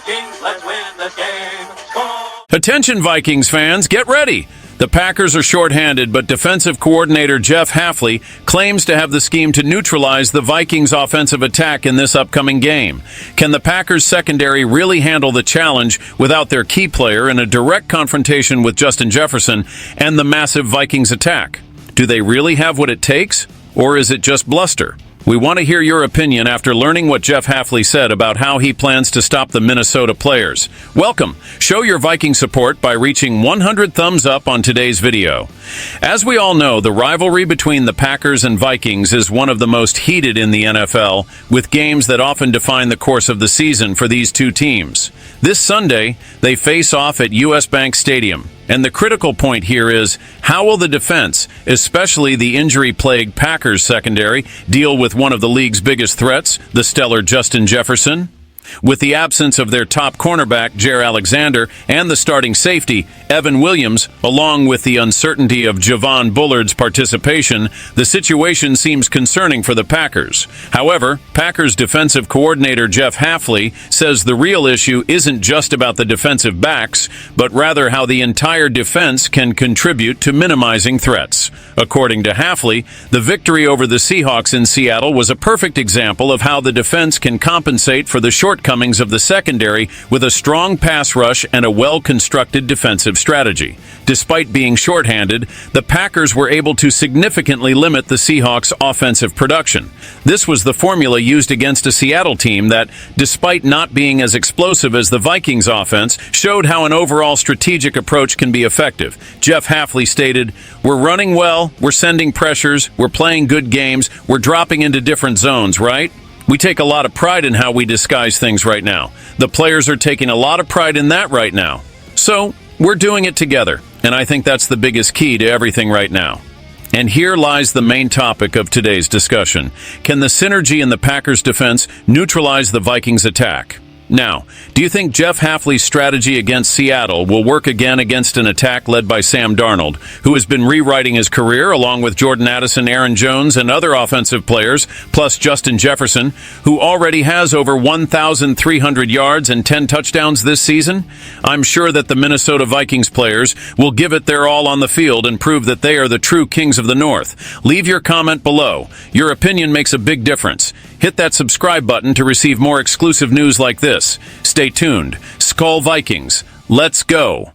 Vikings, let's win this game. SKOL! Attention Vikings fans, get ready! The Packers are shorthanded, but defensive coordinator Jeff Hafley claims to have the scheme to neutralize the Vikings' offensive attack in this upcoming game. Can the Packers' secondary really handle the challenge without their key player in a direct confrontation with Justin Jefferson and the massive Vikings attack? Do they really have what it takes, or is it just bluster? We want to hear your opinion after learning what Jeff Hafley said about how he plans to stop the Minnesota players. Welcome! Show your Viking support by reaching 100 thumbs up on today's video. As we all know, the rivalry between the Packers and Vikings is one of the most heated in the NFL, with games that often define the course of the season for these two teams. This Sunday, they face off at US Bank Stadium. And the critical point here is, how will the defense, especially the injury-plagued Packers secondary, deal with one of the league's biggest threats, the stellar Justin Jefferson? With the absence of their top cornerback, Jaire Alexander, and the starting safety, Evan Williams, along with the uncertainty of Javon Bullard's participation, the situation seems concerning for the Packers. However, Packers defensive coordinator Jeff Hafley says the real issue isn't just about the defensive backs, but rather how the entire defense can contribute to minimizing threats. According to Hafley, the victory over the Seahawks in Seattle was a perfect example of how the defense can compensate for the shortcomings of the secondary with a strong pass rush and a well-constructed defensive strategy. Despite being shorthanded, the Packers were able to significantly limit the Seahawks' offensive production. This was the formula used against a Seattle team that, despite not being as explosive as the Vikings' offense, showed how an overall strategic approach can be effective. Jeff Hafley stated, "We're running well, we're sending pressures, we're playing good games, we're dropping into different zones, right? We take a lot of pride in how we disguise things right now. The players are taking a lot of pride in that right now. So, we're doing it together, and I think that's the biggest key to everything right now." And here lies the main topic of today's discussion. Can the synergy in the Packers' defense neutralize the Vikings' attack? Now, do you think Jeff Hafley's strategy against Seattle will work again against an attack led by Sam Darnold, who has been rewriting his career along with Jordan Addison, Aaron Jones, and other offensive players, plus Justin Jefferson, who already has over 1,300 yards and 10 touchdowns this season? I'm sure that the Minnesota Vikings players will give it their all on the field and prove that they are the true kings of the North. Leave your comment below. Your opinion makes a big difference. Hit that subscribe button to receive more exclusive news like this. Stay tuned. SKOL Vikings, let's go!